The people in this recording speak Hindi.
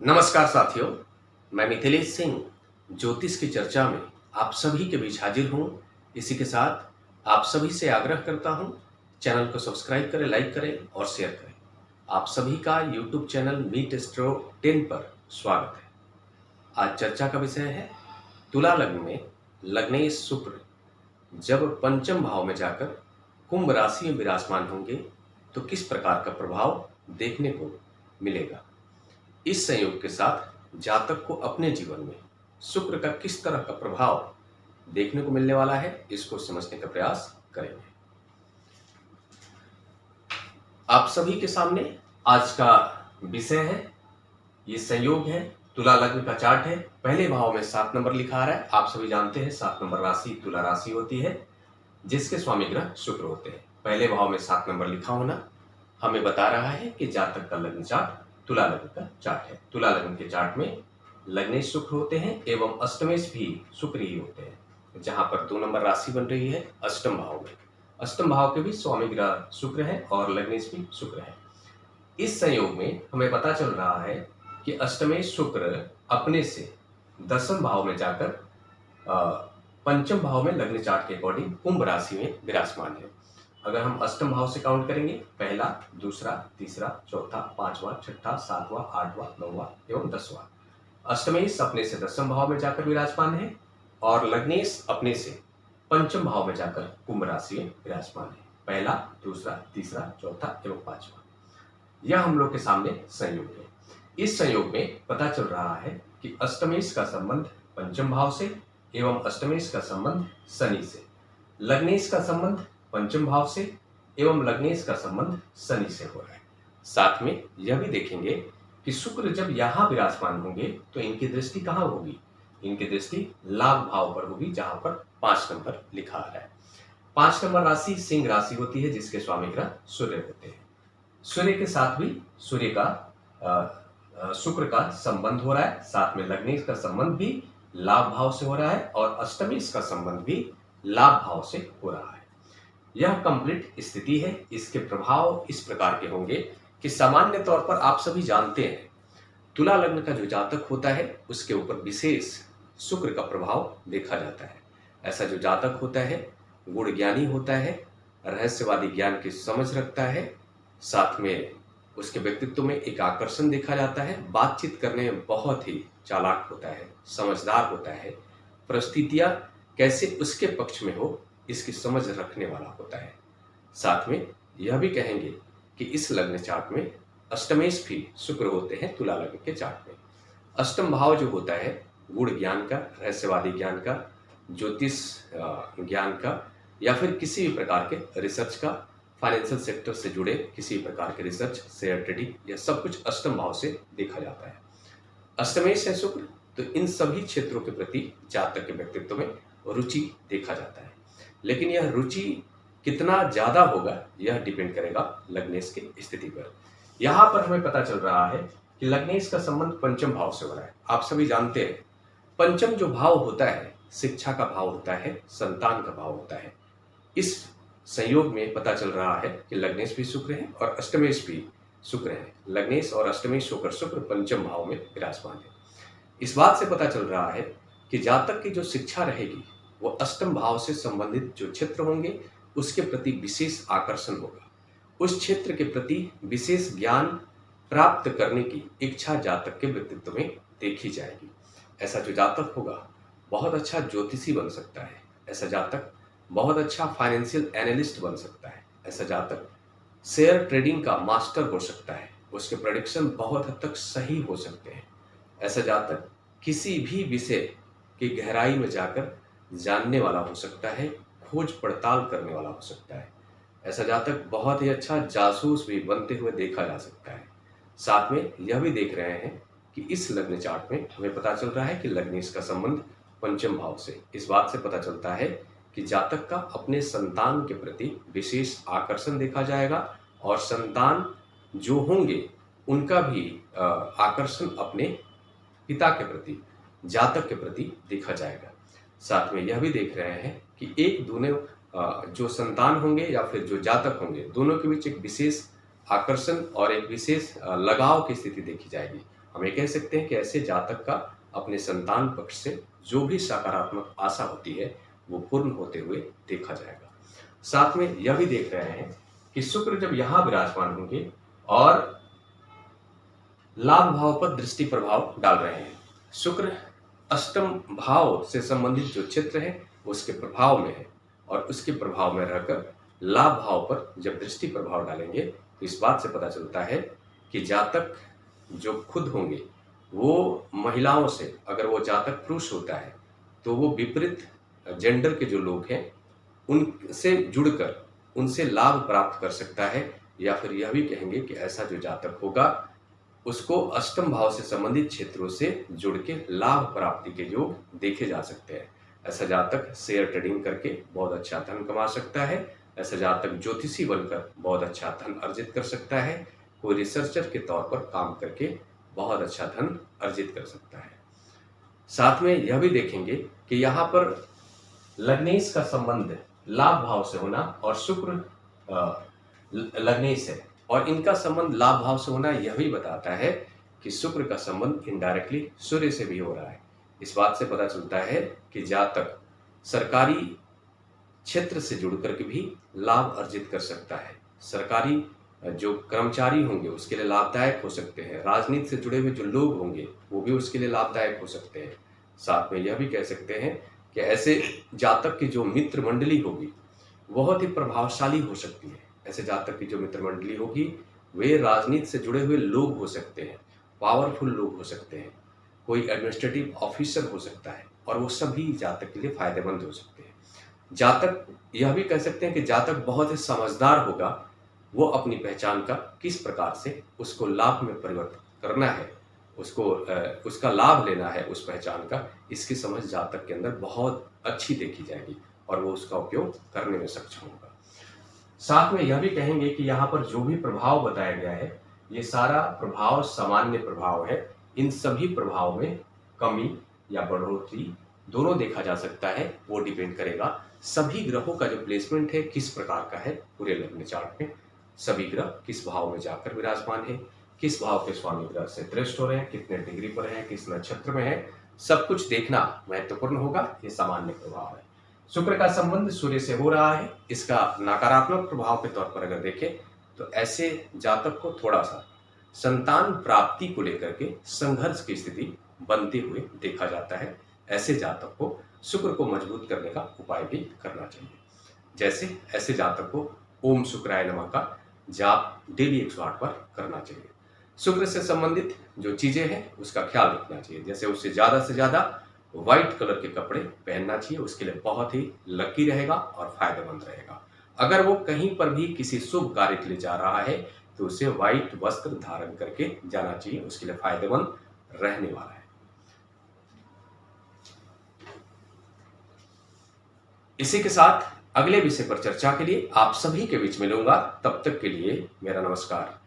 नमस्कार साथियों, मैं मिथिलेश सिंह ज्योतिष की चर्चा में आप सभी के बीच हाजिर हूँ। इसी के साथ आप सभी से आग्रह करता हूँ, चैनल को सब्सक्राइब करें, लाइक करें और शेयर करें। आप सभी का यूट्यूब चैनल मीट एस्ट्रो 10 पर स्वागत है। आज चर्चा का विषय है तुला लग्न में लग्नेश शुक्र जब पंचम भाव में जाकर कुंभ राशि में विराजमान होंगे तो किस प्रकार का प्रभाव देखने को मिलेगा। इस संयोग के साथ जातक को अपने जीवन में शुक्र का किस तरह का प्रभाव देखने को मिलने वाला है, इसको समझने का प्रयास करेंगे। आप सभी के सामने आज का विषय है, ये संयोग है, तुला लग्न का चार्ट है। पहले भाव में 7 नंबर लिखा आ रहा है। आप सभी जानते हैं 7 नंबर राशि तुला राशि होती है, जिसके स्वामी ग्रह शुक्र होते हैं। पहले भाव में 7 नंबर लिखा होना हमें बता रहा है कि जातक का लग्न चार्ट तुला लग्न का चार्ट है। तुला लग्न के चार्ट में लग्नेश शुक्र होते हैं एवं अष्टमेश भी शुक्र ही होते हैं। जहां पर 2 नंबर राशि बन रही है अष्टम भाव में, अष्टम भाव के भी स्वामी ग्रह शुक्र है और लग्नेश भी शुक्र है। इस संयोग में हमें पता चल रहा है कि अष्टमेश शुक्र अपने से दसम भाव में जाकर पंचम भाव में लग्न चार्ट के अकॉर्डिंग कुंभ राशि में विराजमान है। अगर हम अष्टम भाव से काउंट करेंगे, पहला, दूसरा, तीसरा, चौथा, पांचवा, छठा, सातवां, आठवां, नौवां एवं 10वां, अष्टमेश अपने से दसम भाव में जाकर विराजमान है और लग्नेश अपने से पंचम भाव में जाकर कुंभ राशि में विराजमान है। पहला, दूसरा, तीसरा, चौथा एवं पांचवा, यह हम लोग के सामने संयोग है। इस संयोग में पता चल रहा है कि अष्टमेश का संबंध पंचम भाव से एवं अष्टमेश का संबंध शनि से, लग्नेश का संबंध पंचम भाव से एवं लग्नेश का संबंध शनि से हो रहा है। साथ में यह भी देखेंगे कि शुक्र जब यहाँ विराजमान होंगे तो इनकी दृष्टि कहाँ होगी, इनकी दृष्टि लाभ भाव पर होगी, जहां पर 5 नंबर लिखा आ रहा है। 5 नंबर राशि सिंह राशि होती है, जिसके स्वामी ग्रह सूर्य होते हैं। सूर्य के साथ भी सूर्य का शुक्र का संबंध हो रहा है, साथ में लग्नेश का संबंध भी लाभ भाव से हो रहा है और अष्टमेश का संबंध भी लाभ भाव से हो रहा है। यह कंप्लीट स्थिति है। इसके प्रभाव इस प्रकार के होंगे कि सामान्य तौर पर आप सभी जानते हैं तुला लग्न का जो जातक होता है उसके ऊपर विशेष शुक्र का प्रभाव देखा जाता है। ऐसा जो जातक होता है गुण ज्ञानी होता है, रहस्यवादी ज्ञान की समझ रखता है, साथ में उसके व्यक्तित्व में एक आकर्षण देखा जाता है, बातचीत करने में बहुत ही चालाक होता है, समझदार होता है, परिस्थितियां कैसे उसके पक्ष में हो इसकी समझ रखने वाला होता है। साथ में यह भी कहेंगे कि इस लग्न चार्ट में अष्टमेश भी शुक्र होते हैं। तुला लग्न के चार्ट में अष्टम भाव जो होता है गुण ज्ञान का, रहस्यवादी ज्ञान का, ज्योतिष ज्ञान का या फिर किसी भी प्रकार के रिसर्च का, फाइनेंशियल सेक्टर से जुड़े किसी प्रकार के रिसर्च, शेयर ट्रेडिंग, यह सब कुछ अष्टम भाव से देखा जाता है। अष्टमेश है शुक्र, तो इन सभी क्षेत्रों के प्रति जातक के व्यक्तित्व में रुचि देखा जाता है। लेकिन यह रुचि कितना ज्यादा होगा यह डिपेंड करेगा लग्नेश की स्थिति पर। यहां पर हमें पता चल रहा है कि लग्नेश का संबंध पंचम भाव से हो रहा है। आप सभी जानते हैं पंचम जो भाव होता है शिक्षा का भाव होता है, संतान का भाव होता है। इस संयोग में पता चल रहा है कि लग्नेश भी शुक्र है और अष्टमेश भी शुक्र है। लग्नेश और अष्टमेश होकर शुक्र पंचम भाव में विराजमान है। इस बात से पता चल रहा है कि जातक की जो शिक्षा रहेगी वो अष्टम भाव से संबंधित जो क्षेत्र होंगे उसके प्रति विशेष आकर्षण होगा, उस क्षेत्र के प्रति विशेष ज्ञान प्राप्त करने की इच्छा जातक के व्यक्तित्व में देखी जाएगी। ऐसा जो जातक होगा बहुत अच्छा ज्योतिषी बन सकता है, ऐसा जातक बहुत अच्छा फाइनेंशियल एनालिस्ट बन सकता है, ऐसा जातक शेयर ट्रेडिंग का मास्टर हो सकता है, उसके प्रेडिक्शन बहुत हद तक सही हो सकते हैं। ऐसा जातक किसी भी विषय की गहराई में जाकर जानने वाला हो सकता है, खोज पड़ताल करने वाला हो सकता है। ऐसा जातक बहुत ही अच्छा जासूस भी बनते हुए देखा जा सकता है। साथ में यह भी देख रहे हैं कि इस लग्न चार्ट में हमें पता चल रहा है कि लग्नेश का संबंध पंचम भाव से, इस बात से पता चलता है कि जातक का अपने संतान के प्रति विशेष आकर्षण देखा जाएगा और संतान जो होंगे उनका भी आकर्षण अपने पिता के प्रति, जातक के प्रति देखा जाएगा। साथ में यह भी देख रहे हैं कि एक दोनों जो संतान होंगे या फिर जो जातक होंगे दोनों के बीच एक विशेष आकर्षण और एक विशेष लगाव की स्थिति देखी जाएगी। हम ये कह सकते हैं कि ऐसे जातक का अपने संतान पक्ष से जो भी सकारात्मक आशा होती है वो पूर्ण होते हुए देखा जाएगा। साथ में यह भी देख रहे हैं कि शुक्र जब यहाँ विराजमान होंगे और लाभ भाव पर दृष्टि प्रभाव डाल रहे हैं। शुक्र अष्टम भाव से संबंधित जो क्षेत्र है उसके प्रभाव में है और उसके प्रभाव में रहकर लाभ भाव पर जब दृष्टि प्रभाव डालेंगे तो इस बात से पता चलता है कि जातक जो खुद होंगे वो महिलाओं से, अगर वो जातक पुरुष होता है तो वो विपरीत जेंडर के जो लोग हैं उनसे जुड़कर उनसे लाभ प्राप्त कर सकता है, या फिर यह भी कहेंगे कि ऐसा जो जातक होगा उसको अष्टम भाव से संबंधित क्षेत्रों से जुड़ के लाभ प्राप्ति के योग देखे जा सकते हैं। ऐसा जातक शेयर ट्रेडिंग करके बहुत अच्छा धन कमा सकता है। ऐसा जातक ज्योतिषी बनकर बहुत अच्छा धन अर्जित कर सकता है। कोई रिसर्चर के तौर पर काम करके बहुत अच्छा धन अर्जित कर सकता है। साथ में यह भी देखेंगे कि यहाँ पर लग्नेश का संबंध लाभ भाव से होना और शुक्र लग्नेश है और इनका संबंध लाभ भाव से होना यह भी बताता है कि शुक्र का संबंध इनडायरेक्टली सूर्य से भी हो रहा है। इस बात से पता चलता है कि जातक सरकारी क्षेत्र से जुड़ करके भी लाभ अर्जित कर सकता है। सरकारी जो कर्मचारी होंगे उसके लिए लाभदायक हो सकते हैं। राजनीति से जुड़े हुए जो लोग होंगे वो भी उसके लिए लाभदायक हो सकते हैं। साथ में यह भी कह सकते हैं कि ऐसे जातक की जो मित्र मंडली होगी बहुत ही प्रभावशाली हो सकती है। ऐसे जातक की जो मित्र मंडली होगी वे राजनीति से जुड़े हुए लोग हो सकते हैं, पावरफुल लोग हो सकते हैं, कोई एडमिनिस्ट्रेटिव ऑफिसर हो सकता है और वो सभी जातक के लिए फायदेमंद हो सकते हैं। जातक यह भी कह सकते हैं कि जातक बहुत ही समझदार होगा। वो अपनी पहचान का किस प्रकार से उसको लाभ में परिवर्तित करना है, उसको उसका लाभ लेना है उस पहचान का, इसकी समझ जातक के अंदर बहुत अच्छी देखी जाएगी और वो उसका उपयोग करने में सक्षम होगा। साथ में यह भी कहेंगे कि यहाँ पर जो भी प्रभाव बताया गया है ये सारा प्रभाव सामान्य प्रभाव है। इन सभी प्रभाव में कमी या बढ़ोतरी दोनों देखा जा सकता है। वो डिपेंड करेगा सभी ग्रहों का जो प्लेसमेंट है किस प्रकार का है। पूरे लग्न चार्ट में सभी ग्रह किस भाव में जाकर विराजमान है, किस भाव के स्वामी ग्रह से दृष्ट हो रहे हैं, कितने डिग्री पर हैं, किस नक्षत्र में है, सब कुछ देखना महत्वपूर्ण होगा। ये सामान्य प्रभाव है। शुक्र का संबंध सूर्य से हो रहा है। इसका नकारात्मक प्रभाव के तौर पर अगर देखें तो ऐसे जातक को थोड़ा सा संतान प्राप्ति को लेकर के संघर्ष की स्थिति बनते हुए देखा जाता है। ऐसे जातक को शुक्र को मजबूत करने का उपाय भी करना चाहिए। जैसे ऐसे जातक को ओम शुक्राय नमः का जाप डेली 108 बार करना चाहिए। शुक्र से संबंधित जो चीजें हैं उसका ख्याल रखना चाहिए। जैसे उससे ज्यादा व्हाइट कलर के कपड़े पहनना चाहिए, उसके लिए बहुत ही लकी रहेगा और फायदेमंद रहेगा। अगर वो कहीं पर भी किसी शुभ कार्य के लिए जा रहा है तो उसे व्हाइट वस्त्र धारण करके जाना चाहिए, उसके लिए फायदेमंद रहने वाला है। इसी के साथ अगले विषय पर चर्चा के लिए आप सभी के बीच मिलूंगा। तब तक के लिए मेरा नमस्कार।